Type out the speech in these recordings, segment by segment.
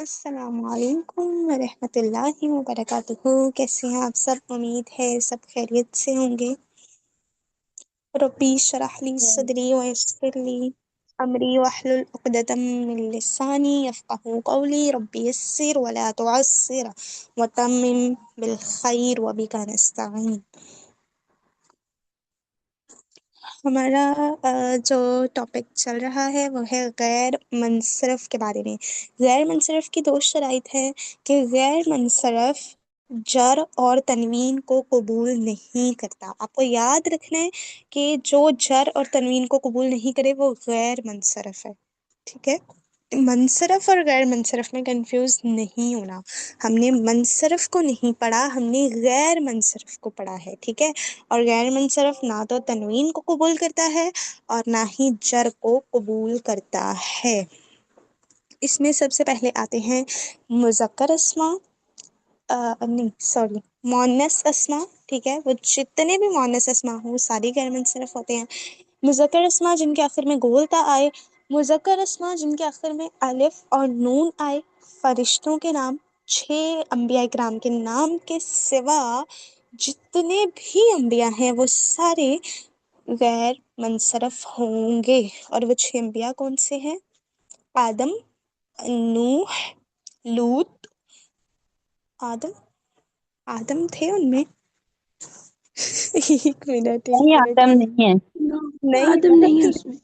السلام علیکم ورحمۃ اللہ وبرکاتہ. کیسے ہیں آپ سب؟ امید ہے سب خیریت سے ہوں گے. ربی اشرح لی صدری ویسر لی امری واحلل عقدۃ من لسانی یفقهوا قولی. ربی یسر ولا تعسر وتمم بالخیر وبک نستعین. ہمارا جو ٹاپک چل رہا ہے وہ ہے غیر منصرف کے بارے میں. غیر منصرف کی دو شرائط ہے کہ غیر منصرف جر اور تنوین کو قبول نہیں کرتا. آپ کو یاد رکھنا ہے کہ جو جر اور تنوین کو قبول نہیں کرے وہ غیر منصرف ہے. ٹھیک ہے، منصرف اور غیر منصرف میں کنفیوز نہیں ہونا. ہم نے منصرف کو نہیں پڑھا، ہم نے غیر منصرف کو پڑھا ہے. ٹھیک ہے، اور غیر منصرف نہ تو تنوین کو قبول کرتا ہے اور نہ ہی جر کو قبول کرتا ہے. اس میں سب سے پہلے آتے ہیں مذکر اسما، نہیں سوری، مؤنث اسما. ٹھیک ہے، وہ جتنے بھی مؤنث اسما ہوں وہ سارے غیر منصرف ہوتے ہیں. مذکر اسما جن کے آخر میں گول تا آئے، مذکر اسما جن کے آخر میں الف اور نون آئے. فرشتوں کے نام، 6 انبیاء کرام کے نام کے سوا جتنے بھی انبیاء ہیں وہ سارے غیر منصرف ہوں گے. اور وہ 6 انبیاء کون سے ہیں؟ آدم، نوح، لوط. آدم تھے ان میں؟ ایک منٹ نہیں، آدم نہیں ہے. نہیں آدم نہیں ہے اس میں.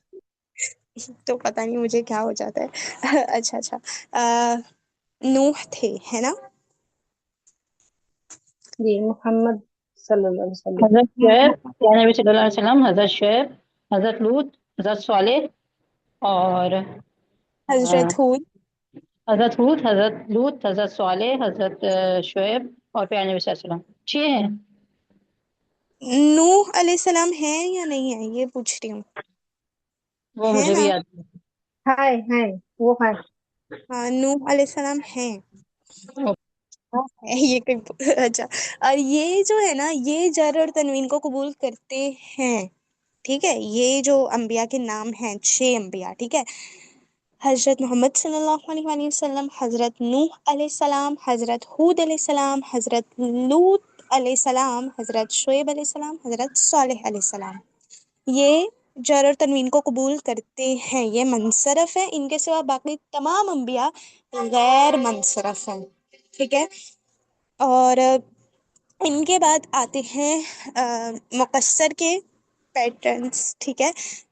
تو پتہ نہیں مجھے کیا ہو جاتا ہے. اچھا نوح تھے، ہے نا؟ جی، محمد صلی اللہ علیہ وسلم. حضرت شعیب، یا نبی صلی اللہ علیہ وسلم، حضرت شعیب، حضرت لوط، حضرت صالح اور حضرت ہود. حضرت ہود، حضرت لوط، حضرت صالح، حضرت شعیب اور پیارے نبی صلی اللہ علیہ وسلم. 6 ہیں. نوح علیہ السلام ہیں یا نہیں ہیں یہ پوچھ رہی ہوں. وہ ہے مجھے بھی نا؟ یاد ہے. ہے وہ ہے. ہاں، نوح علیہ السلام ہیں. یہ کوئی اچھا. اور یہ جو ہے نا، یہ جر اور تنوین کو قبول کرتے ہیں. ٹھیک ہے، یہ جو انبیاء کے نام ہیں 6 انبیاء. ٹھیک ہے، حضرت محمد صلی اللہ علیہ وآلہ وسلم، حضرت نوح علیہ السلام، حضرت ہود علیہ السلام، حضرت لوط علیہ السلام، حضرت شعیب علیہ السلام، حضرت صالح علیہ السلام. یہ جر اور تنوین کو قبول کرتے ہیں، یہ منصرف ہیں. ان کے سوا باقی تمام انبیاء غیر منصرف ہیں. ٹھیک ہے، اور ان کے بعد آتے ہیں مقصر کے پیٹرنس. ٹھیک ہے،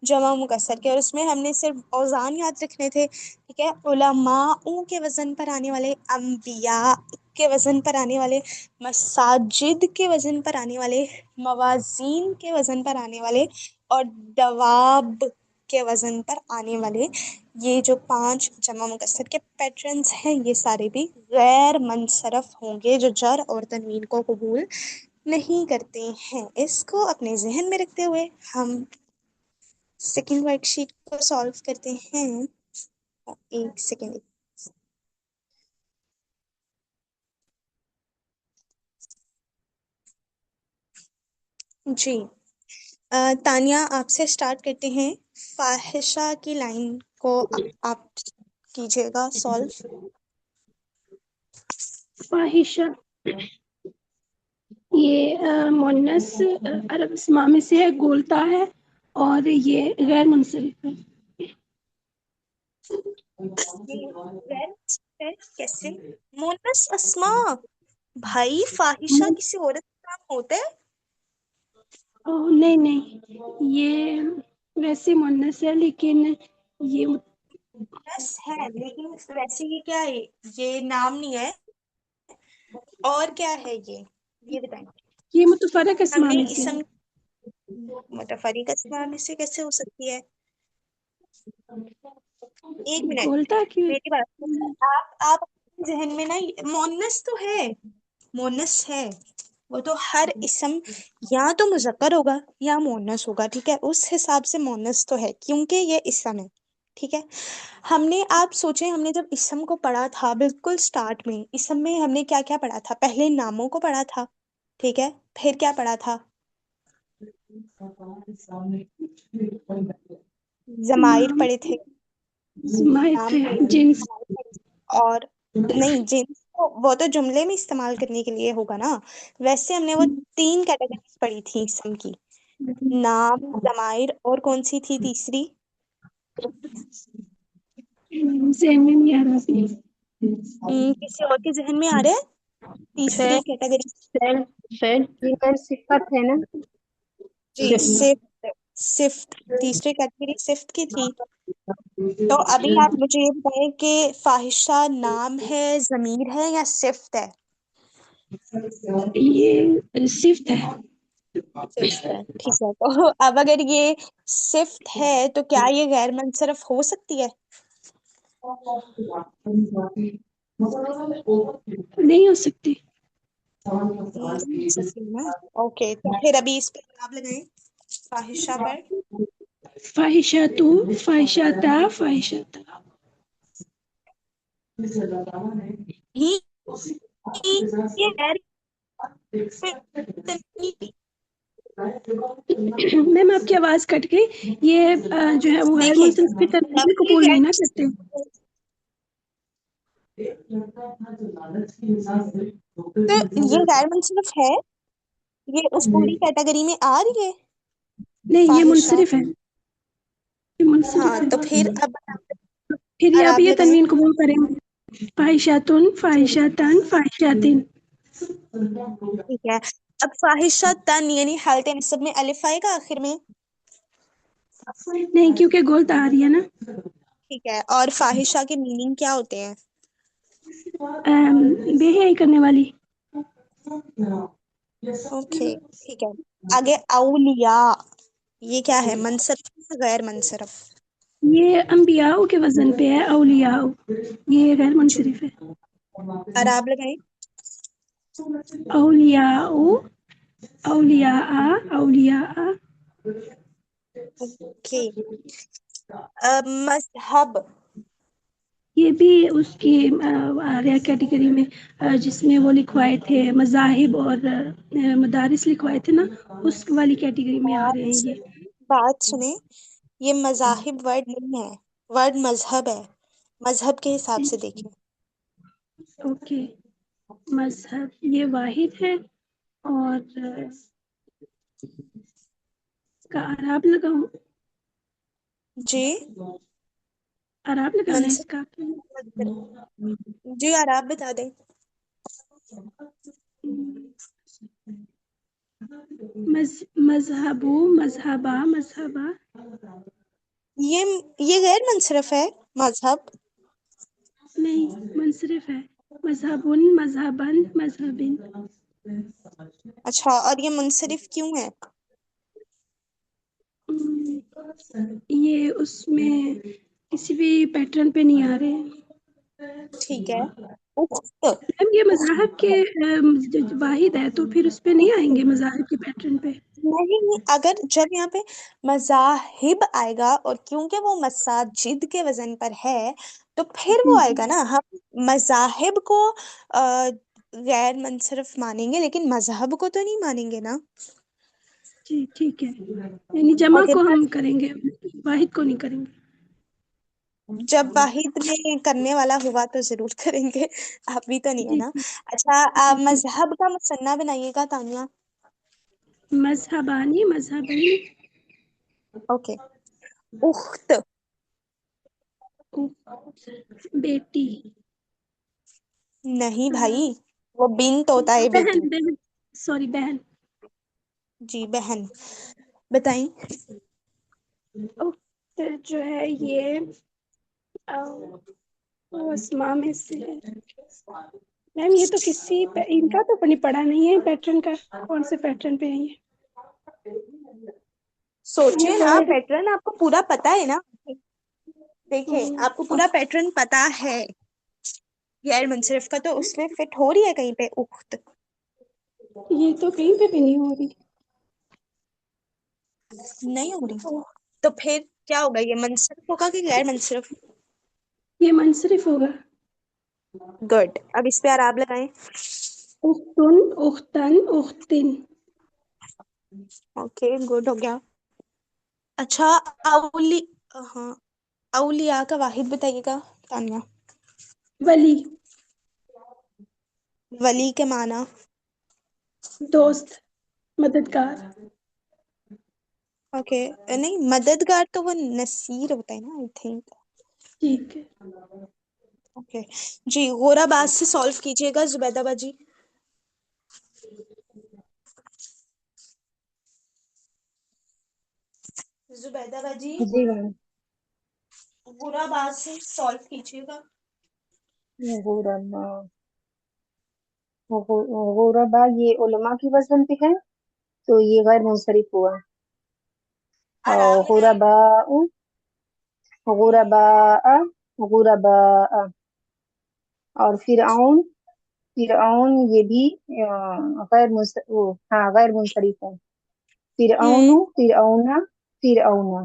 جمع مقصر کے، اور اس میں ہم نے صرف اوزان یاد رکھنے تھے. ٹھیک ہے، علماء کے وزن پر آنے والے، انبیاء کے وزن پر آنے والے، مساجد کے وزن پر آنے والے، موازین کے وزن پر آنے والے، اور دواب کے وزن پر آنے والے. یہ جو 5 جمع مکسر کے پیٹرنز ہیں یہ سارے بھی غیر منصرف ہوں گے، جو جر اور تنوین کو قبول نہیں کرتے ہیں. اس کو اپنے ذہن میں رکھتے ہوئے ہم سیکنڈ ورک شیٹ کو سالو کرتے ہیں. ایک سیکنڈ. جی تانیہ، آپ سے سٹارٹ کرتے ہیں. فاحشہ کی لائن کو آپ کیجیے گا سالو. فاحشہ، یہ مونس عرب اسما میں سے گولتا ہے اور یہ غیر منصرف ہے. کیسے مونس اسما؟ بھائی فاحشہ کسی عورت کا نام ہوتا ہے؟ نہیں نہیں، یہ ویسے مونس ہے لیکن یہ بس ہے، لیکن ویسے یہ کیا ہے؟ یہ نام نہیں ہے اور کیا ہے یہ بتائیں. یہ متفرق ہم اسما نے میں سے ہے. اسم متفرق اسما میں سے کیسے ہو سکتی ہے؟ ایک منٹ، گولتا کی میری بات سنیں. آپ اپنے ذہن میں نا، مونس تو ہے، مونس ہے، وہ تو ہر اسم یا تو مذکر ہوگا یا مونس ہوگا. ٹھیک ہے، اس حساب سے مونس تو ہے کیونکہ یہ اسم ہے. ٹھیک ہے، ہم نے، آپ سوچیں، ہم نے جب اسم کو پڑھا تھا بالکل سٹارٹ میں، اسم میں ہم نے کیا کیا پڑھا تھا؟ پہلے ناموں کو پڑھا تھا. ٹھیک ہے، پھر کیا پڑھا تھا؟ ضمائر پڑھے تھے، ضمائر نام تھے، پڑھے تھے، جنس، ضمائر پڑھے تھے، اور नहीं, जिन्स वो तो जुमले में इस्तेमाल करने के लिए होगा ना। वैसे हमने वो 3 कैटेगरीज पढ़ी थी इसम की, नाम, ज़माइर, और कौन सी थी तीसरी? ज़हन में नहीं आ रहा अभी। किसी और के जहन में आ रहा है तीसरी फेल कैटेगरी? फेल फेल जी मैम, सिफत है ना। जी, सिर्फ सिफ्त। सिफ्त, तीसरी कैटेगरी सिफ्त की थी। तो अभी आप मुझे ये बताएं कि फाहिशा नाम है, जमीर है, या सिफ्त है? ये सिफ्त है। सिफ्त है, ठीक है। तो अब अगर ये सिफ्त है तो क्या ये गैर मुनसरफ हो सकती है? नहीं हो सकती। नहीं हो सकती ना। ओके, तो फिर अभी इस पर आप लगाएं फाहिशा पर। फाहिशातु, फाहिशाता, फाहिशाता। ही, ये गैर मुनसरफ। मैम आपकी आवाज कट गई। ये जो है वो गैर देखिए, मुनसरिफ की अब तरह ये कबूल नहीं गैर ना करते। तो ये गैर मुनसरफ है, ये उस पूरी कैटेगरी में आ रही है नहीं, ये फाहिशा। मुनसरिफ है, ये मुनसरिफ हाँ, है। तो फिर अब फिर ये आप अराब ये लगाएं। तनवीन कबूल करेंगे। फाहिशातुन, फाहिशातन, फाहिशातिन। ठीक है। अब फाहिशा तन यानी हालत नसब में अलिफ आएगा आखिर में। नहीं, क्योंकि गोल्त आ रही है ना। ठीक है, और फाहिशा के मीनिंग क्या होते हैं? बेहयाई करने वाली। ओके, ठीक है। आगे औलिया, ये क्या है, मनसरफ या गैर मनसरफ? ये अंबियाओ के वजन पे है, औलियाओ। ये गैर मुनसरिफ है। अराब लगाएं। औलियाओ, औलिया, औलिया। ओके। मजहब। ये भी उसकी आ रहा कैटेगरी में, जिसमें वो लिखवाए थे मजाहिब और मदारिस लिखवाए थे ना, उस वाली कैटेगरी में आ बात रहे हैं ये। सुने, बात सुने, ये मजाहिब वर्ड नहीं है, वर्ड मजहब है। मजहब के हिसाब से देखें। ओके, मजहब ये वाहिद है। और इसका अराब लगाऊं? जी, अराब लगाना है मनसब। इसका। जी, अराब बता दें। मजहबू, मजहबा, मजहबा। ये ये गैर मुनसरफ है, मजहब। नहीं, मुनसरिफ है। मजहबुन, मजहबन, मजहबिन। अच्छा, और ये मुनसरिफ क्यों है? ये उसमें किसी भी पैटर्न पे नहीं आ रहे। ठीक है। उख्त। मैम ये मज़ाहिब के जो वाहिद है, तो फिर उस पे नहीं आएंगे मज़ाहिब के पैटर्न पे। नहीं, अगर जब यहाँ पे मजाहिब आएगा और क्योंकि वो मसाजिद के वजन पर है, तो फिर वो आएगा ना। हम मजाहिब को गैर मुनसरफ मानेंगे, लेकिन मजहब को तो नहीं मानेंगे ना। जी ठीक है, यानी जमा ओके, को हम बस करेंगे, वाहिद को नहीं करेंगे। जब वाहिद में करने वाला हुआ तो जरूर करेंगे, अभी तो नहीं है जी ना। ठीक। अच्छा, जी ठीक। मजहब का मुसन्ना बनाइएगा तानिया। मजहबानी, मजहबनी। ओके। उख्त। बेटी। नहीं भाई, वो बिन होता है, बेटी। बहन, बहन। सॉरी, बहन। जी, बहन। बताएं। उख्त जो है ये वो अस्मा में से है। मैम ये तो इनका तो नहीं पढ़ा नहीं है पैटर्न का। कौन से पैटर्न पे है ये? ये सोचिए ना, वर्ड। पैटर्न आपको पूरा पता है ना। देखिए, आपको पूरा पैटर्न पता है गैर मुनसरिफ का, तो उसमें फिट हो रही है कहीं पे उख्त? ये तो कहीं पे भी नहीं हो रही। नहीं हो रही, तो फिर क्या होगा, ये मुनसरिफ होगा कि गैर मुनसरिफ? ये मुनसरिफ होगा। गुड, अब इस पे आराब लगाएं। उख्तुन, उख्तन, उख्तिन। ओके, गुड हो गया। अच्छा, औली हाँ, औलिया का वाहिद बताइएगा तानिया। वली। वली के माना? दोस्त, मददगार। ओके, नहीं मददगार तो वो नसीर होता है ना, आई थिंक। ठीक है। ओके जी, गोराबाज से सॉल्व कीजिएगा जुबैदा बाजी। जुबैदा बाजी, जी मैम। गोराबाज से सॉल्व कीजिएगा। गुरबा, गुरबा ये उलमा की वजन पे है, तो ये गैर मुंसरिफ हुआ। और आराम लगाए। गुरबा, गुरबा, गुरबा, और फिरऔन, फिरऔन ये भी हाँ गैर मुंसरिफ है। हम्म। फिरऔनु, फिरऔना, फिरऔना।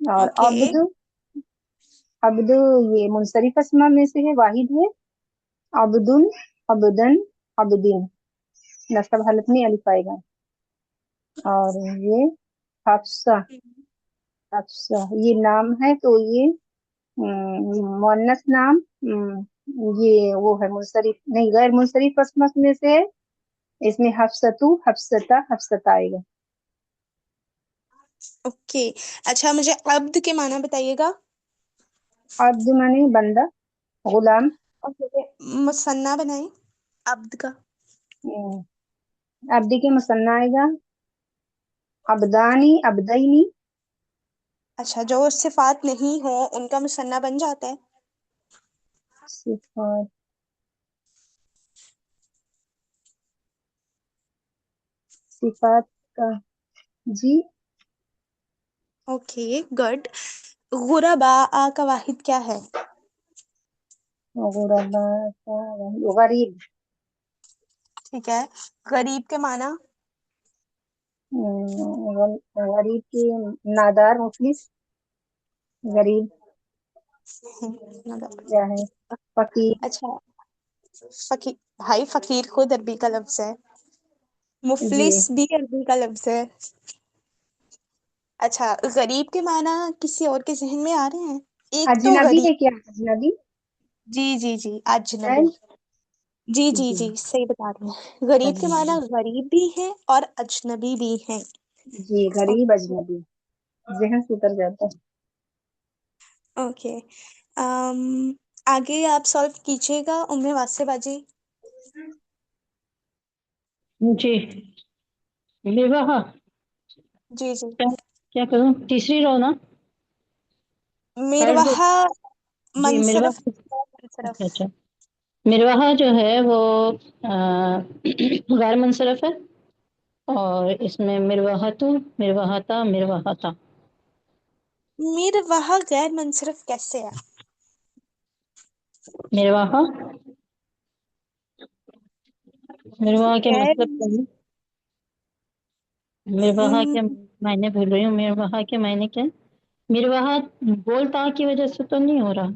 और ओके। अब्द, अब्द ये मुंसरिफ अस्मा में से है, वाहिद है। अब्दुन, अब्दन, अब्दिन, नस्ब हालत में अलिफ आएगा। और ये हफ्सा, हफ्सा ये नाम है, तो ये मुअन्नस नाम, ये वो है मुंसरिफ नहीं, गैर मुंसरिफ अस्मा में से है। इसमें हफ्सतु, हफ्सता, हफ्सता आएगा। ओके, अच्छा मुझे अब्द के माना बताइएगा। अब्द माने बंदा, गुलाम। ओके, मुसन्ना बनाए अब्द का। अब्दी के मुसन्ना आएगा, अब्दानी, अब्दैनी। अच्छा, जो सिफात नहीं हो उनका मुसन्ना बन जाता है। सिफात, सिफात का, जी। Okay good. गुरबा का वाहिद क्या है? गुरबा का गरीब, ठीक है, गरीब के माना? गरीब के नादार, मुफलिस, गरीब क्या है, फकीर। अच्छा, फकीर, भाई फकीर खुद अरबी का लफ्ज है, जी। मुफलिस भी अरबी का लफ्ज है। अच्छा, गरीब के माना किसी और के जहन में आ रहे हैं? एक तो अजनबी गरीब, है क्या, अजनबी जी जी जी, है। अजनबी, जी जी जी, जी सही बता रहे हैं। गरीब के माना अजनबी, गरीब भी है और अजनबी भी है। जी गरीब अजनबी, जहन से उतर जाता है। ओके, आगे आप सॉल्व कीजिएगा उम्मे वासे बाजी। जी, विवाह। जी जी। क्या क्या करूँ, तीसरी रो ना? थर्ड। मिरवाहा जी मनसरफ, मिरवाह। मनसरफ। अच्छा अच्छा, मिरवाहा जो है वो गैर मुंसरफ है, और इसमें मिरवाहतु, मिरवाहता, मिरवाहता। मिरवाहा गैर मनसरफ कैसे है? मिरवाहा, मिरवाहा के गैर, मतलब क्या है? मिरवाहा के मायने भूल रही हूँ, मिरवाहा के मायने क्या है? मिरवाहा बोलता की वजह से तो नहीं हो रहा,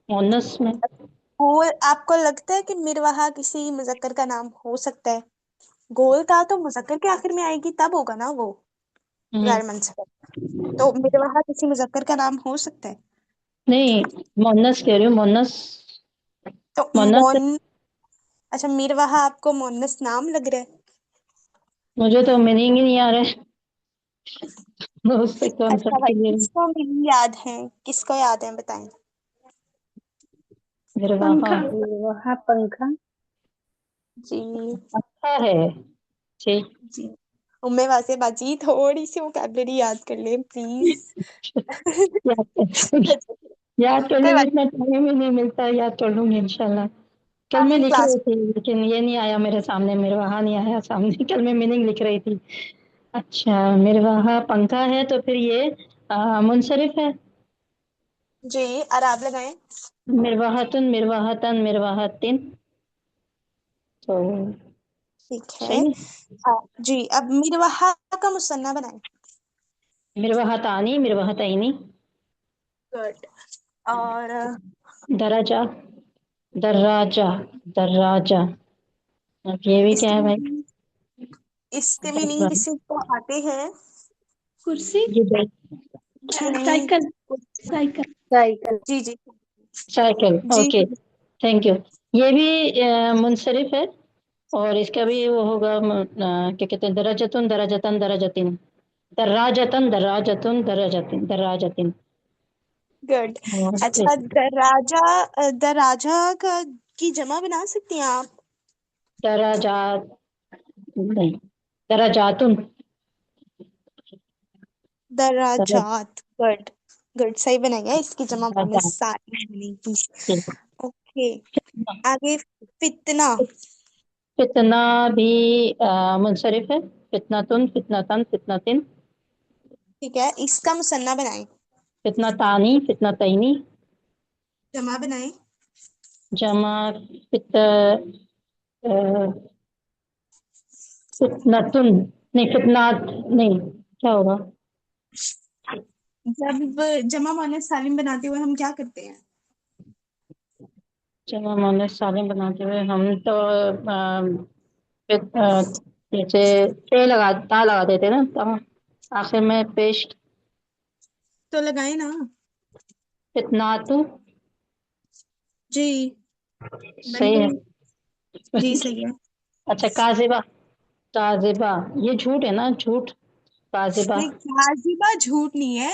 मुअन्नस में। गोल, आपको लगता है कि मिरवाहा किसी मुजक्कर का नाम हो सकता है? गोल का तो मुजक्कर के आखिर में आएगी तब होगा ना वो, हम्म, गैर मुंसरफ। तो मिरवाहा किसी मुजक्कर का नाम हो सकता है? नहीं, मुअन्नस कह रही हूँ, मुअन्नस। तो मुअन्नस। मोन, अच्छा मिरवाहा आपको मोनस नाम लग रहा है? मुझे तो मीनिंग ही नहीं आ रहा है। उससे अच्छा कॉन्सेप्ट भाई, के लिए। किसको मीनिंग याद है, किसको याद है बताएं। मिरवाहा पंखा। वहाँ पंखा। जी अच्छा है। ठीक। जी, उम्मे वासे बाजी थोड़ी सी वोकैबलरी याद कर ले प्लीज। याद कर, याद करने कोई में बात इतना टाइम ही नहीं मिलता, याद कर लूंगी इंशाल्लाह। कल मैं नहीं, लिख क्लास। रही थी लेकिन ये नहीं आया मेरे सामने, मिरवाहा नहीं आया सामने। कल मैं मीनिंग लिख रही थी। अच्छा, मिरवाहा पंखा है तो फिर ये मुनसरिफ है। जी, आराब लगाएं। मिरवाहतुन, मिरवाहतन, मिरवाहतिन, तो ठीक है। सही है। जी, अब मिरवाहा का मुसन्ना बनाएं। मिरवाहतानी, मिरवाहतैनी। गुड। और दराजा, दर्राजा, दर्राजा। अब ये भी क्या इसके है भाई? मीनिंग, इसके मीनिंग दर्रा, किसी को आते हैं? कुर्सी। ये भाई नहीं। Cycle, cycle. साइकिल। जी जी साइकिल। जी ओके, थैंक यू। ये भी मुनसरिफ है, और इसका भी वो होगा क्या कहते हैं, दराजतुन दराजतन दराजतिन, दराजतन दराजतुन दराजतिन दराजतिन। गुड। और अच्छा, दराजा, दराजा का की जमा बना सकती हैं आप? दराजात नहीं, दराजातुन। दराजात। गुड। गुड, सही बनाइए। इसकी जमा हमने दराजात। सारी नहीं की। ठीक। ओके, आगे। फितना। फितना भी मुनसरिफ है। फितनातुन फितनातन फितनातिन। ठीक है, इसका मुसन्ना बनाएं। फितना तानी फितना तईनी। जमा बनाएं। जमा फित फितनतुन, नहीं फितनात, नहीं क्या होगा। जब जमा मुअन्नस सालिम बनाते हुए हम क्या करते हैं? जमा मुअन्नस सालिम बनाते हुए हम तो जैसे ता लगा देते ना, ता आखिर में पेश। तो लगाए ना। फितनातु। जी, बन सही है। गई। जी, सही है। अच्छा, काजिबा। काजिबा, ये झूठ है ना, झूठ। काजिबा। नहीं, काजिबा झूठ नहीं है।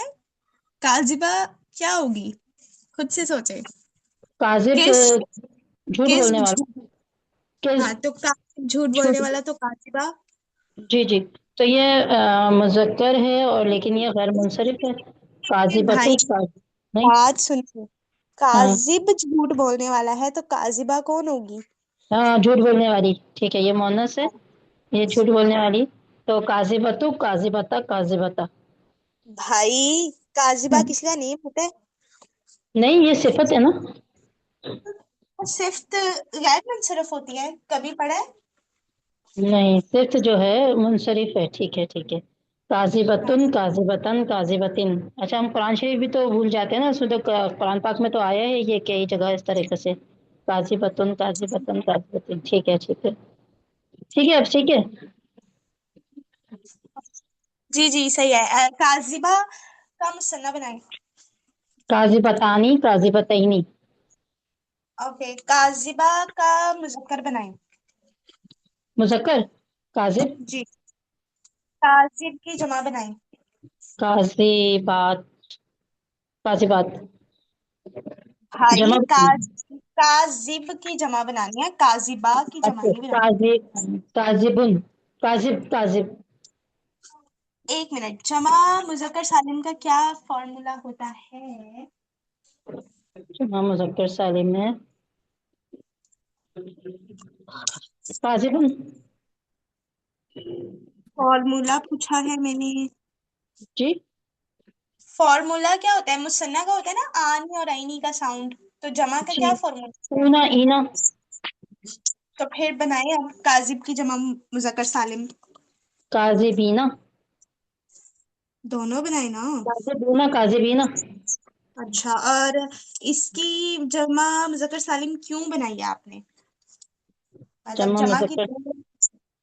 काजिबा क्या होगी? खुद से सोचे। काजिब किस झूठ किस बोलने वाला। झूठ। किस हाँ, तो काजिब झूठ बोलने झूठ। वाला तो काजिबा। जी जी। तो ये मुज़क्कर है, और लेकिन ये गैर मुंसरिफ है। भाई, काजिबतु नहीं। बात सुनिए। हाँ काजिब झूठ बोलने वाला है तो काजिबा कौन होगी? हाँ, झूठ बोलने वाली, ठीक है, ये मोनस है। ये झूठ बोलने वाली। तो काजिबतु काजिबता काजिबता। भाई, काजिबा किसी का नेम होता है? नहीं, ये सिफत है ना। सिर्फ गैर मुनसरफ होती है, कभी पढ़ा है? नहीं, सिर्फ जो है मुनसरिफ है, ठीक है ठीक है। हाँ। काजिबतुन काजिबतन काजिबतिन। अच्छा, हम कुरान शरीफ भी तो भूल जाते हैं ना, उसमें तो कुरान पाक में तो आया है ये कई जगह इस तरीके से। काजिबतुन काजिबतन काजिबतिन, ठीक है ठीक है। ठीक है, अब ठीक है। जी जी, सही है। काजिबा का मुसन्ना बनाए। काजिबतानी काजिबतैनी। ओके, काजिबा का मुजक्कर बनाए। मुजक्कर। काजिब। जी। काजिब की जमा बनाए। काजिबात काजिबात। भाई, जमा। काजिब की जमा बनानी है, काजिबा की जमा अच्छा, नहीं बनानी। काजिब काजिबुन। काजिब काजिब। एक मिनट, जमा मुजक्कर सालिम का क्या फॉर्मूला होता है? जमा मुजक्कर सालिम में काजिबुन। फॉर्मूला पूछा है मैंने। जी फॉर्मूला क्या होता है? मुसन्ना का होता है ना, आनी और आईनी का साउंड। तो जमा का जी। क्या फॉर्मूला है? ऊना ईना। तो फिर बनाए अब काजिब की जमा मुजक्कर सालिम। काजिबीना। दोनों बनाए ना। काजिबूना काजिबीना। अच्छा, और इसकी जमा मुजक्कर सालिम क्यों बनाई है आपने? मतलब जमा मुजक्कर।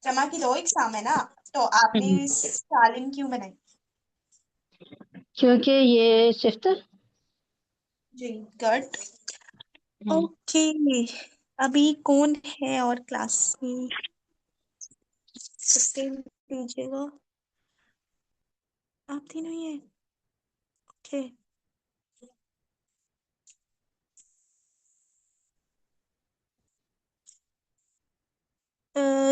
जमा की दो इकसाम है ना, तो आपने हम्म, सालिम क्यों बनाई? क्योंकि ये सिफ्त। जी, गुड। हम्म, ओके, अभी कौन है और क्लास में? फिफ्टीन दीजिएगा। आप तीनों ही है? ओके।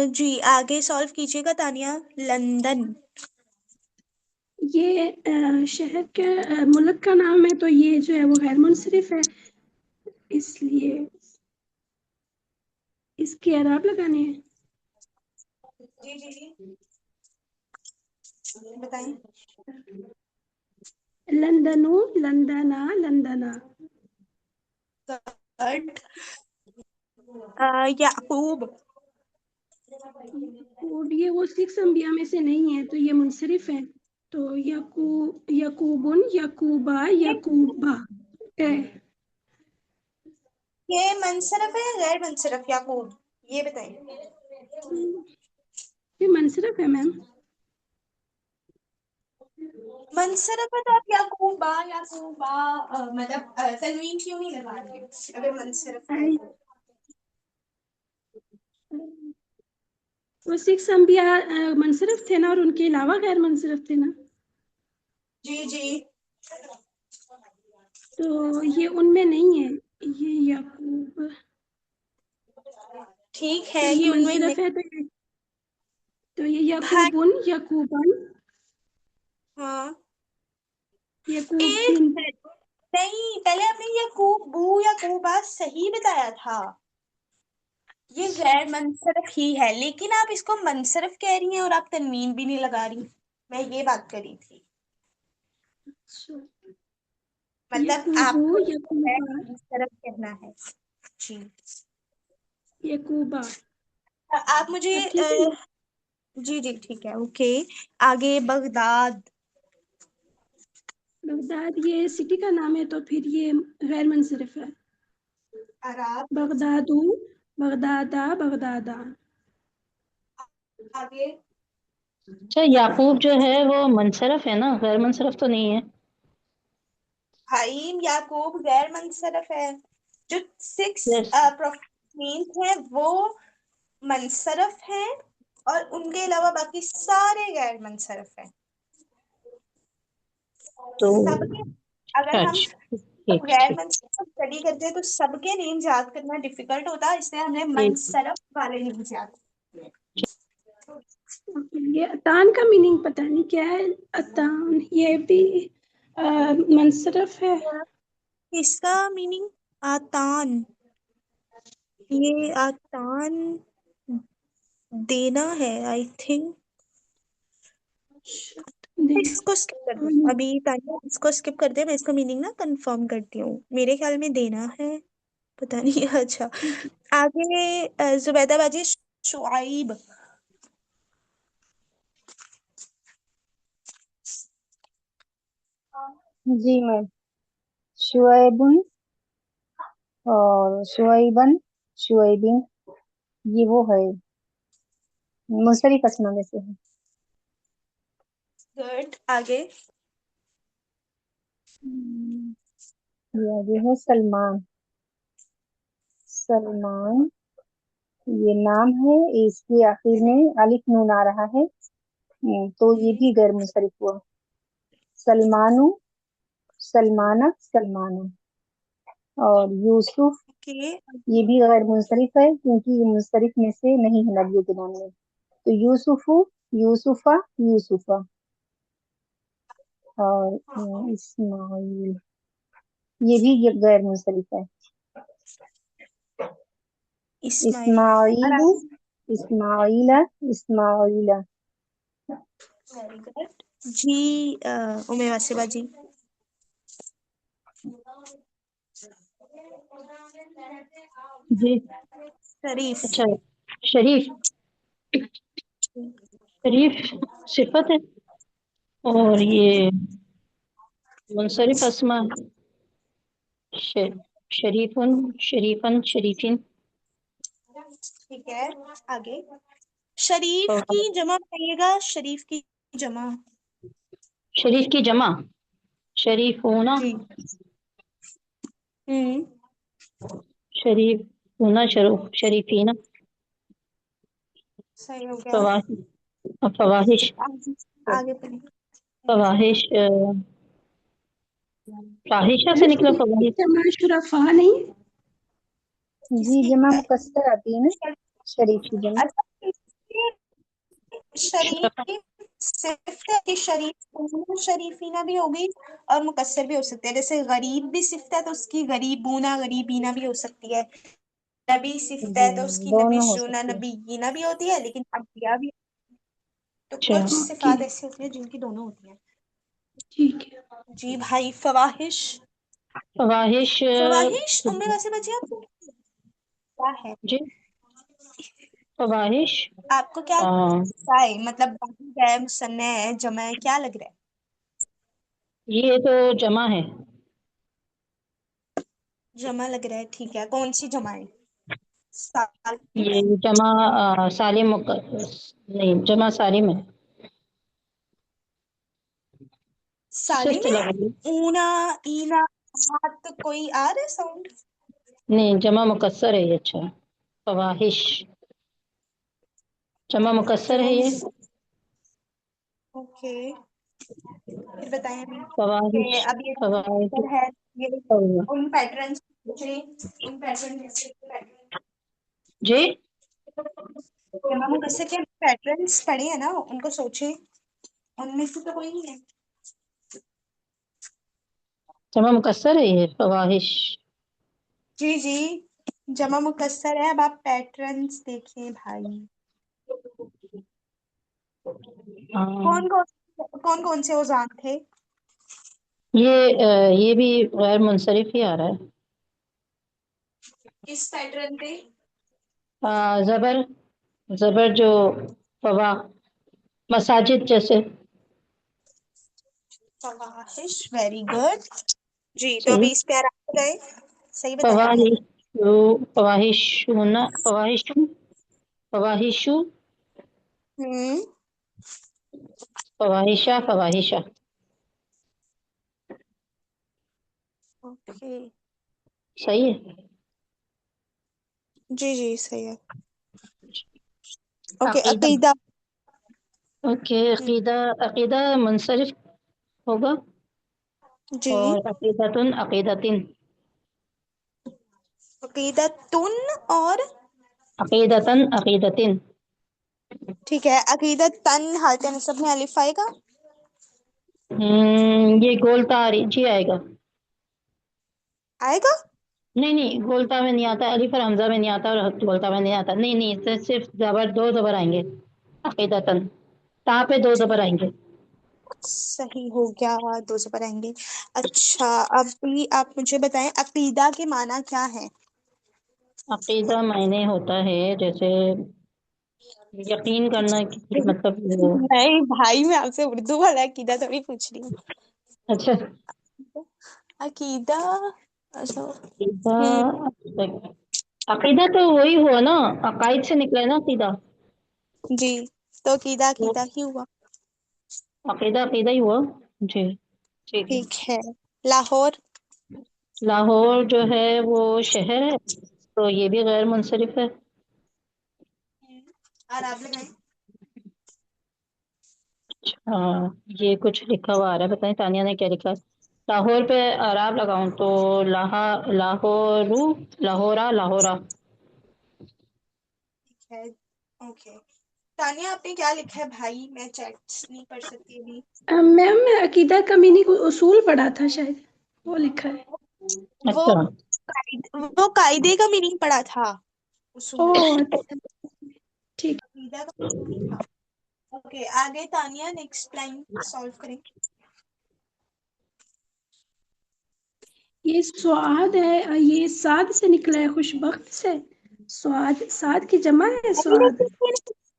जी, आगे सॉल्व कीजिएगा तानिया। लंदन। ये शहर का मुल्क का नाम है, तो ये जो है वो गैर मुनसरिफ है, इसलिए इसके एराब लगाने हैं। जी जी जी, बताएं। लंदनो लंदना लंदना। गुड। याकूब। याकूब, ये वो सिक्स अंबिया में से नहीं है, तो ये मुनसरिफ है। तो यकूबुन यकूबा यकूबा है। ये मनसरफ है या गैर मनसरफ याकूब? ये बताइए। ये मुनसरिफ है मैम। मनसरफ है तो आप याकूबा याकूबा मतलब तनवीन क्यों नहीं लगा रहे अगर मनसरफ है तो? वो 6 अंबिया मुनसरफ थे ना, और उनके अलावा गैर मुनसरफ थे ना, जी जी। तो ये उनमें नहीं है। ये याकूब, ठीक तो है, ये ये उनमें नहीं। मुनसरफ है, तो ये भाई याकूबुन, याकूबन, हाँ, याकूब एक बिन। मिनट। नहीं, पहले आपने याकूब बू याकूबा सही बताया था। ये गैर मनसरफ ही है, लेकिन आप इसको मनसरफ कह रही हैं और आप तनवीन भी नहीं लगा रही। मैं ये बात करी थी। अच्छा, मतलब याकूबु, आपको गैर याकूबा, मनसरफ कहना है। जी। याकूबा। आप मुझे अब ठीक है। जी जी ठीक है, ओके। आगे बगदाद। बगदाद ये सिटी का नाम है, तो फिर ये गैर मुनसरिफ है। अरब। बगदादू, बगदादा, बगदादा। आगे अच्छा, याकूब जो है वो मुनसरफ है ना, गैर मुनसरफ तो नहीं है। हाइम याकूब गैर मनसरफ है। जो 6 यस। प्रोफेट हैं वो मनसरफ हैं, और उनके अलावा बाकी सारे गैर मनसरफ हैं। तो सबके, अगर हम अच्छा, ठीक गैर ठीक मनसरफ स्टडी करते हैं तो सबके नेम याद करना डिफिकल्ट होता है, इसलिए हमने ठीक। मनसरफ वाले नेम याद किए। ये अतान का मीनिंग पता नहीं क्या है। अतान ये भी मुनसरफ है। इसका मीनिंग आतान, ये आतान देना है आई थिंक। देना। इसको स्किप कर दो अभी, तानिया इसको स्किप कर दे, मैं इसका मीनिंग ना कंफर्म करती हूँ, मेरे ख्याल में देना है, पता नहीं। अच्छा, ठीक है। आगे जुबैदा बाजी। शुआइब। जी मैम। शुएबुन और शुएबन, शुएबिन, ये वो है, मुंसलिक अस्मा में से है। गुड। आगे ये आगे है सलमान। सलमान ये नाम है, इसके आखिर में अलिफ नून आ रहा है, तो ये भी गैर मुंसरिफ हुआ। सलमानु, सलमाना, सलमाना। और यूसुफ के ये भी गैर मुंसरिफ है, क्योंकि ये मुंसरिफ में से नहीं है नबियों के नाम में। तो यूसुफु, यूसुफा, यूसुफा। और इस्माइल ये भी गैर मुंसरिफ है। इस्माइल। इस्माइलु, इस्माइला, इस्माइला। वेरी गुड जी। उमे वासिबा जी। जी। शरीफ। अच्छा, शरीफ। शरीफ सिफत है, और ये मुनसरिफ अस्मा है। श- शरीफुन, शरीफन, शरीफिन। ठीक है। आगे शरीफ और की जमा बताइएगा, शरीफ की जमा। शरीफ की जमा, शरीफूना, जी। हम्म। शरीफूना, शरीफीना। सही हो गया। फवाहिश, फवाहिश, आगे आगे पढ़िए। फवाहिश, फाहिशा से निकला इसकी फवाहिश। जमा शुरफा नहीं। जी इसकी जमा मुकस्सर आती है ना, शरीफ की जमा। अच्छा, शरीफ सिफ्त है कि शरीफ शरीफीना भी होगी, और मुकस्सर भी हो सकते हैं। जैसे गरीब भी सिफ्त है तो उसकी गरीबूना गरीबीना भी हो सकती है। नबी सिफ्त जी है तो उसकी नबी दोनों हो शूना सकती है। नबीना भी होती है, लेकिन अम्बिया भी। तो अच्छा, कुछ ओके, सिफात ऐसी होती है जिनकी दोनों होती हैं। ठीक है। जी भाई, फवाहिश। फवाहिश फवाहिश उम्मे वैसे बची आपको क्या है? जी, फवाहिश। आपको क्या लगता है, मतलब बाकी है, मुसन्ना है, जमा है, क्या लग रहा है? ये तो जमा है। जमा लग रहा है, ठीक है। कौन सी जमा है? सालिम ये है? जमा सालिम नहीं, जमा सालिम है। सालिम सिफ्त है। लगा ली। ऊना, ईना, हाथ कोई आ रहा है साउंड? नहीं, जमा मुकस्सर है ये। अच्छा, फवाहिश। जमा मुकस्सर है जमा ये। ओके, फिर बताएं हमें फवाहिश, कि अब ये फवाहिश, जो है ये उन पैटर्न्स उन पैटर्न जी। जमा मुकस्सर के पैटर्न्स पढ़े हैं ना, उनको सोचे, उनमें से तो कोई नहीं है। जमा मुकस्सर है ये फवाहिश। जी जी, जमा मुकस्सर है। अब आप पैटर्न्स देखिए भाई, हाँ, कौन कौन से औजान थे? ये भी गैर मुनसरिफ ही आ रहा है। किस पैटर्न पे? जबर, जबर जो फवा, मसाजिद जैसे। फवाहिश, वेरी गुड। जी, तो सही। अभी इस पे आराम गए, सही बताया मैंने। फवाहिशु, फवाहिशुना, फवाहिशु, फवाहिशु, हम्म, फवाहिशा, फवाहिशा। ओके, सही है। जी जी सही है। ओके, अकीदा। अकीदा। ओके, अकीदा, अकीदा मुनसरिफ होगा। जी, और अकीदतुन, अकीदतिन। अकीदा तुन और अकीदतन, अकीदतिन। ठीक है, अकीदा तन हालत नसब में अलिफ आएगा। ये गोलता जी आएगा। आएगा। नहीं नहीं, गोलता में नहीं आता, अलिफ और हमजा में नहीं आता, और गोलता में नहीं आता। नहीं नहीं, सिर्फ जबर, दो जबर आएंगे। अकीदतन, ता पे दो जबर आएंगे। सही हो गया, दो से पर आएंगे। अच्छा, अभी आप मुझे बताएं अकीदा के माना क्या है? अकीदा मायने होता है जैसे यकीन करना कि मतलब वो। नहीं भाई, मैं आपसे उर्दू वाला अकीदा थोड़ी पूछ रही हूँ। अच्छा। अकीदा, अच्छा। अकीदा, हम्म, अकीदा तो वही हुआ ना, अकाइद से निकला है ना अकीदा। जी, तो अकीदा तो अकीदा ही हुआ। अकीदा अकीदा ही हुआ। जी, ठीक है। ठीक है, लाहौर। लाहौर जो है वो शहर है, तो ये भी गैर मुनसरिफ है। और आप लगाएं। ये कुछ लिखा हुआ आ रहा है, बताएं तानिया ने क्या लिखा है। लाहौर पे आराब लगाऊं तो लाहा, लाहौरू, लाहौरा, लाहौरा। ठीक है, ओके। तानिया, आपने क्या लिखा है भाई? मैं चैट नहीं पढ़ सकती अभी। मैम, अकीदा का मीनिंग उसूल पढ़ा था शायद, वो लिखा है। वो अच्छा। वो कायदे का मीनिंग पढ़ा था, ओ उसूल। अच्छा, ठीक। अकीदा का मीनिंग नहीं था। ओके, आगे तानिया, नेक्स्ट लाइन सॉल्व करें। ये स्वाद है, ये साद से निकला है, खुशबख्त से। स्वाद, साद की जमा है नहीं स्वाद। नहीं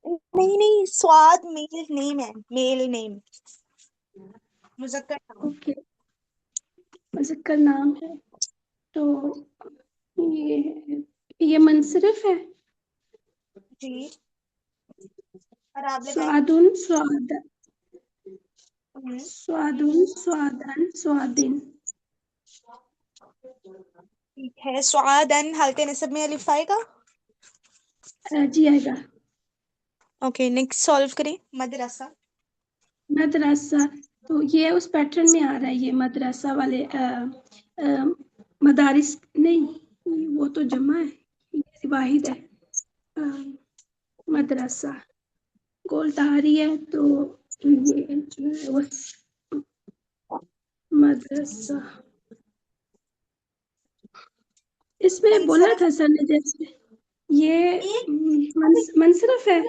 नहीं नहीं नहीं, स्वाद मेल नेम है, मेल नेम, मुजक्कर नाम। ओके, मुज़क्कर नाम है। तो ये मुनसरिफ है। जी, और आप लगाएं। स्वादुन, स्वाद, हम्म, स्वादुन, स्वादन, स्वादिन। ठीक है, स्वादन हालते नसब में अलिफ आएगा। जी आएगा। ओके, नेक्स्ट सॉल्व करें, मदरसा। मदरसा, तो ये उस पैटर्न में आ रहा है, ये मदरसा वाले मदारिस नहीं, वो तो जमा है, ये वाहिद है। अ, मदरसा गोल तहारी है, तो ये जो है वो मदरसा। इसमें बोला मुनसरफ। था सर ने जैसे ये एक मनसरफ है।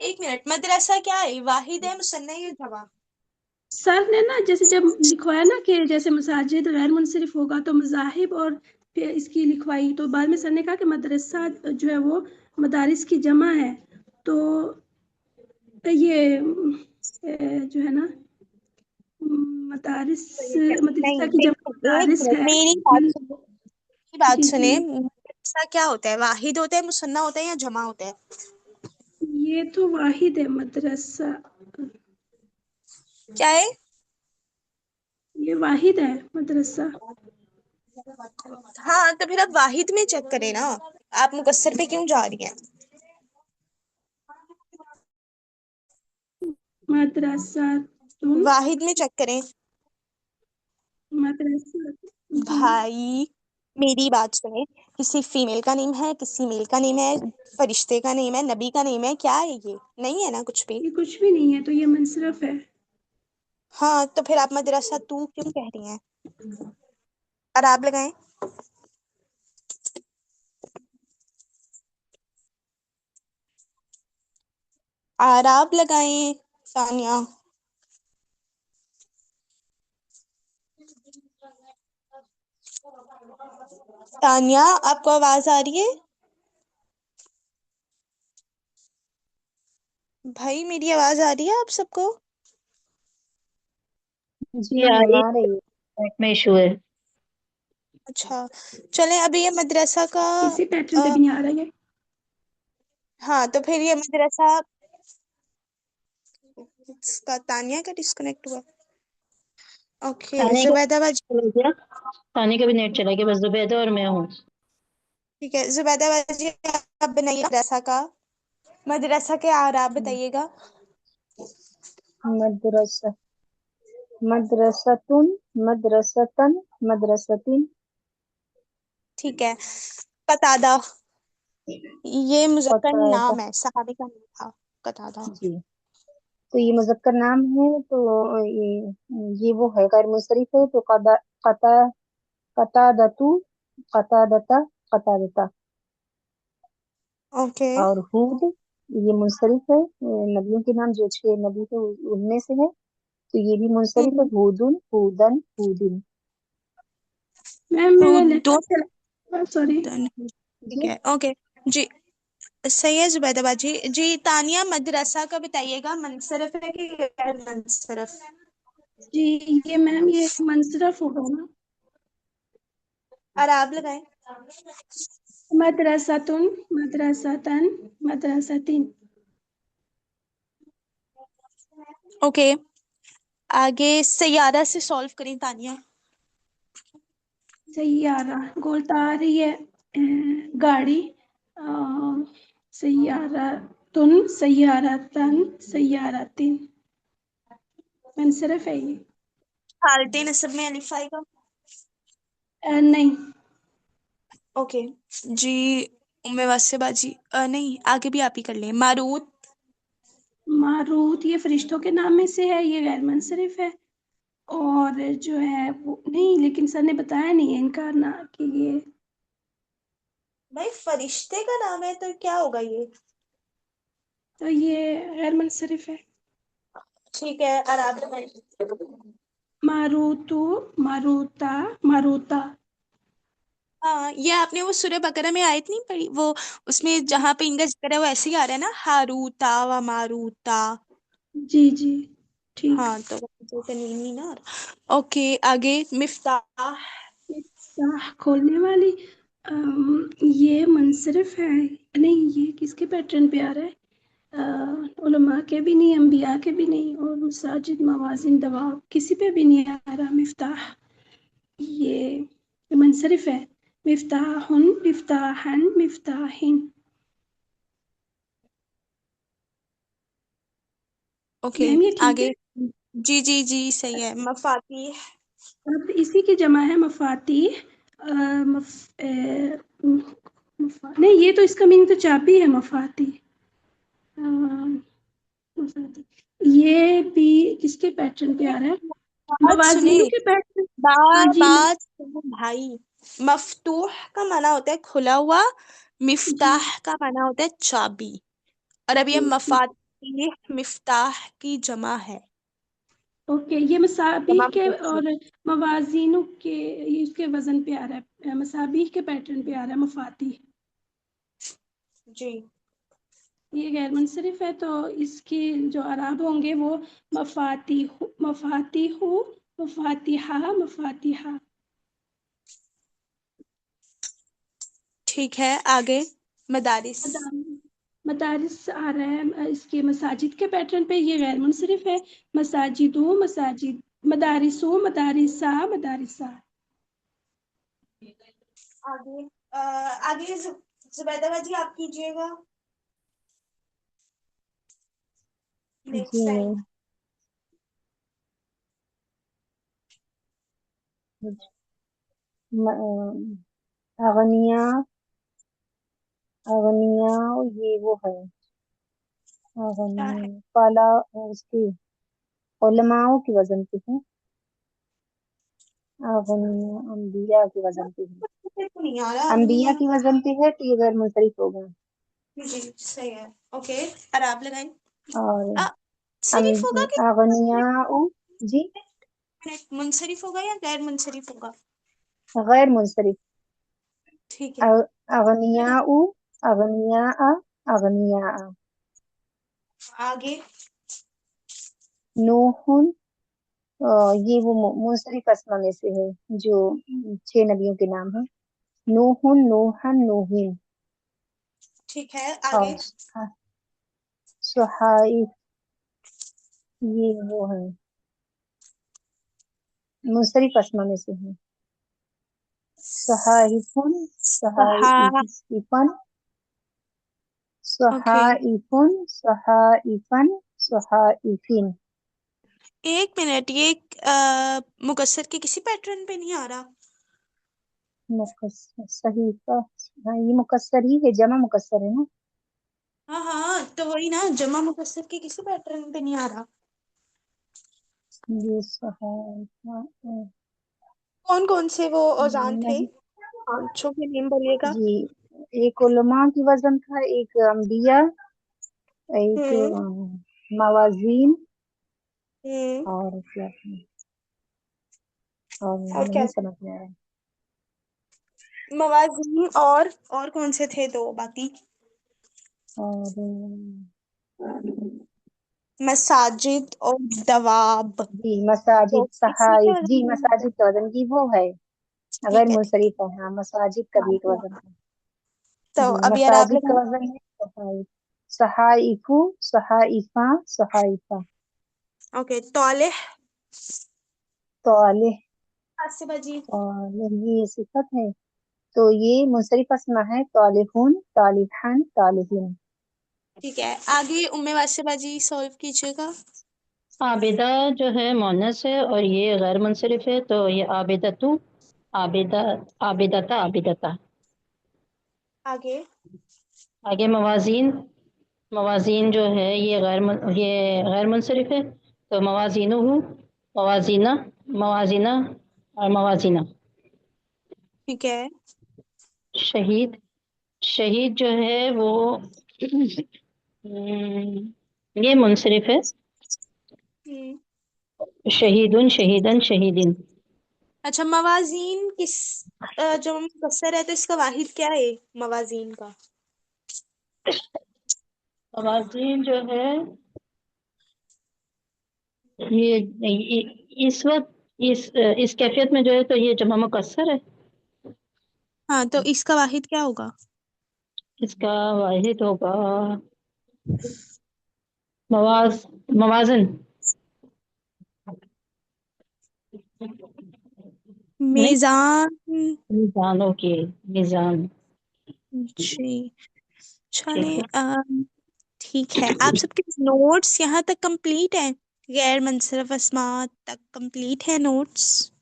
एक मिनट, मदरसा क्या है? वाहिद है, मुसन्ना है, जवाब? सर ने ना जैसे जब लिखवाया ना कि जैसे मसाजिद गैर मुनसरिफ होगा तो मजाहिब, और फिर इसकी लिखवाई तो बाद में सर ने कहा कि मदरसा जो है वो मदारिस की जमा है। तो ये जो है ना मदारिस, नहीं मदरसा की जमा देखिए, एक मदारिस मिनट, है। मेरी बात सुनो, मेरी बात जी जी, सुने। मदरसा क्या होता है? वाहिद होता है, मुसन्ना होता है, या जमा होता है? ये तो वाहिद है मदरसा, क्या है? ये वाहिद है मदरसा। हाँ, तो फिर आप वाहिद में चेक करें ना, आप मुकस्सर पे क्यों जा रही हैं? मदरसातुन, वाहिद में चेक करें। मदरसा जी, भाई मेरी बात सुने, किसी फीमेल का नेम है, किसी मेल का नेम है, फरिश्ते का नेम है, नबी का नेम है, क्या है ये? नहीं है ना कुछ भी। ये कुछ भी नहीं है, तो ये मुनसरफ है। हाँ तो फिर आप मदरसा तू क्यों कह रही हैं? और आप लगाएं। आराब लगाएं सानिया। तानिया आपको आवाज आ रही है? भाई मेरी आवाज आ रही है आप सबको? जी ये आ मैम रही आ रही है। नेट में इशू है। अच्छा चलें, अभी ये मदरसा का किसी पैटर्न पे भी नहीं आ रहा है। हाँ तो फिर ये मदरसा इसका तानिया का डिस्कनेक्ट हुआ। ओके ताने का जुबैदा बाजी। चला गया, ताने का भी नेट चला गया, बस जुबैदा और मैं हूँ। ठीक है जुबैदा बाजी, आप बनाइए मदरसा का, मदरसा के आराब बताइएगा। मदरसा, मदरसतुन, मदरसतन, मदरसतिन। ठीक है कतादा, ये मुजक्कर कतादा। नाम है, सहाबी का नाम था कतादा। जी, तो ये मुजक्कर नाम है, तो ये वो है गैर मुंसरिफ है, तो कता, कतादतु, कतादता, कतादता। ओके और हूद, ये मुंसरिफ है, नबियों के नाम जो 6 नबी थे उनमें से है, तो ये भी मुंसरिफ है, हूदुन, हूदन, हूदिन। मैम मेरा हुदुन। लैपटॉप चला, सॉरी। ठीक जी, है ओके जी। सही है जुबैदा बाजी जी। तानिया मदरसा का बताइएगा, मुनसरफ है कि गैर मुनसरफ? जी ये मैम ये मुनसरफ होगा ना। आराब लगाएं। मदरसातुन, मदरसातन, मदरसातिन। ओके आगे सैयारा से सॉल्व करें तानिया। सैयारा गोलता आ रही है, गाड़ी। सैयारातुन, सैयारातन, सैयारातिन। मुनसरफ है ये। हालते नसब में अलिफ आएगा। नहीं। ओके जी। उम्मे वास्से बाजी नहीं, आगे भी आप ही कर लें। मारूत। मारूत ये फरिश्तों के नाम में से है, ये गैर मुनसरिफ है। और जो है वो नहीं, लेकिन सर ने बताया नहीं है इनका ना कि ये, भाई फरिश्ते का नाम है तो क्या होगा ये? तो ये गैर मुनसरिफ है। ठीक है आराब लगाएं। मारूतु, मारूता, मारूता। हाँ ये आपने वो सूरह बकरा में आयत नहीं पढ़ी वो, उसमें जहाँ पे इनका जिक्र है वो ऐसे ही आ रहा है ना, हारूता व मारूता। जी जी, ठीक। हाँ तो जो तनवीन नहीं ना। ओके आगे मिफ्ताह। मिफ्ताह खोलने वाली, ये मुनसरिफ है। नहीं, ये किसके पैटर्न पे आ रहा है? उलमा के भी नहीं, अम्बिया के भी नहीं, और मसाजिद, मवाजिन, दवाब, किसी पे भी नहीं आ रहा मिफ्ताह। ये मुनसरिफ है। मिफ्ताहुन, मिफ्ताहन, मिफ्ताहिन। ओके मैम ये ठीक है। आगे। जी जी जी सही है। मफाती। अब इसी की जमा है मफातीह। नहीं, ये तो इसका मीनिंग तो चाबी है मफाती। ये भी किसके पैटर्न पे आ रहा है? बात सुने, मवाजीनों के पैटर्न। हाँ बात जी बात सुनो भाई। मफ्तूह का माना होता है खुला हुआ, जी मिफ्ताह का माना होता है चाबी। और अब ये जी ठीक। मफातीह मिफ्ताह की जमा है। ओके, ये मसाबीह जमा के मुज़क्कर। और मवाजीनों के, ये इसके वजन पे आ रहा है, मसाबीह के पैटर्न पे आ रहा है मफाती। जी ये गैर मुनसरिफ है, तो इसके जो अराब होंगे वो मफातिहु, मफातिहु, मफातिहा, मफातिहा। ठीक है आगे। मदारिस। मदारिस आ रहा है, इसके मसाजिद के पैटर्न पे, ये गैर मुनसरिफ है। मसाजिदो, मसाजिद, मदारिसो, मदारिसा, मदारिसा। आगे आगे जुबैदा बाजी आप कीजिएगा जी नेक्स्ट टाइम। मैम। अगनिया, अगनिया ये वो है, क्या है? अगनिया काला उसकी उलमाओं की वजन पे है, अगनिया अंबिया की वजन पे है, मेरे को नहीं आ रहा अंबिया अग्निया। की वजन पे है तो ये गैर मुंसरिफ होगा। जी सही है। ओके, और आप लगाएं। और सिरिफ होगा कि अगनिया जी मुनसरिफ होगा या गैर मुनसरिफ होगा? गैर मुंसरिफ, ठीक है। अगनिया अगनिया अगनिया, आगे। नूहुन ये वो मुंसरिफ अस्मा में से है जो 6 नबियों के नाम है, नूहुन नूहन नूहीन। ठीक है, और आगे। सुहाइफ ये वो है मुंसरिफ अस्मा में से है, सहाइफुन हा। सहाइफन ओके, सहाइफुन सहाइफन सहाइफिन। एक मिनट, ये मुकस्सर के किसी पैटर्न पे नहीं आ रहा। मुकस्सर सहीफा, हाँ ये मुकस्सर ही है, जमा मुकस्सर है ना। हाँ हाँ, तो वही ना, जमा मुकस्सर के किसी पैटर्न पे नहीं आ रहा। ये सहाइफा कौन कौन से वो औजान थे? नहीं पांचों के नेम बोलिएगा। जी, एक उलमा की वजन था, एक अंबिया, एक हम्म। मवाजीन, हम्म। और क्या था? और और क्या नहीं था? समझ में आ रहा। मवाज़ीन, और कौन से थे दो बाकी? और मसाजिद और दवाब। जी तो मसाजिद इसी के सहाइफ, जी वजन में। मसाजिद का वजन की वो है, अगर ठीक है, ठीक है। मुंसरिफ है, हाँ मसाजिद का भी हाँ, एक तो वजन है। तो जी अभी यार आप मसाजिद का लगाएं। वजन है सहाइफ, सहाइफु सहाइफा सहाइफा। ओके, तौलेह। तौले, आसिफा जी। तौले ये सिफत है, तो ये मुंसरिफ अस्मा है, तौलिहुन तौलिहन तौलिहिन। ठीक है, आगे उम्मे वासिफा जी सॉल्व कीजिएगा। आबिदा जो है मोनस है और ये गैर मुंसरिफ है, तो ये आबिदतु आबिदा आबिदता आबिदता। आगे। आगे मवाजीन, मवाजीन जो है ये गैर मुंसरिफ है, तो मवाजीनुहु मवाजीना मवाजीना और मवाजीना। ठीक है। शहीद, शहीद जो है वो ये मुंसरिफ है, हम्म। शहीदुन शहीदन शहीदिन। अच्छा, मवाजीन किस जो मुकस्सर है तो इसका वाहिद क्या है मवाजीन का? मवाजीन जो है इस वक्त इस कैफियत में जो है तो ये जमा मुकस्सर है। हाँ, तो इसका वाहिद क्या होगा? इसका वाहिद होगा मवाज मवाजन। नहीं, मीज़ान। मीजानों के मीजान। जी। चले, ठीक है। ठीक है, आप सबके नोट्स यहाँ तक कंप्लीट हैं? गैर मुनसरिफ अस्मा तक कंप्लीट है नोट्स?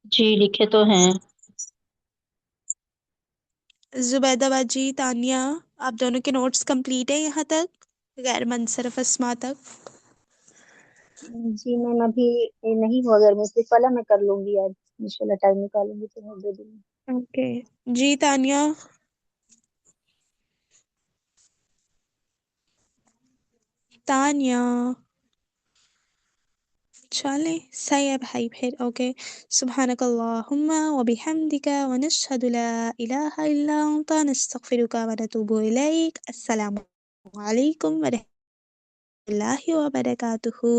जी लिखे तो हैं। जुबैदा बाजी, तानिया, आप दोनों के नोट्स कंप्लीट है यहाँ तक, गैर मुनसरिफ अस्मा तक? जी मैम अभी नहीं हुआ, अगर मुंसरिफ वाला मैं कर लूंगी आज, इंशाल्लाह टाइम निकालूंगी तो मैं दे दूंगी। ओके। जी तानिया। तानिया। चले, सही है भाई, फिर ओके। सुब्हानकल्लाहुम्मा व बिहम्दिका व नशहदु ला इलाहा इल्ला अंता नस्तगफिरुका व नतूबु इलैक। अस्सलामु अलैकुम व रहमतुल्लाहि व बरकातुहू।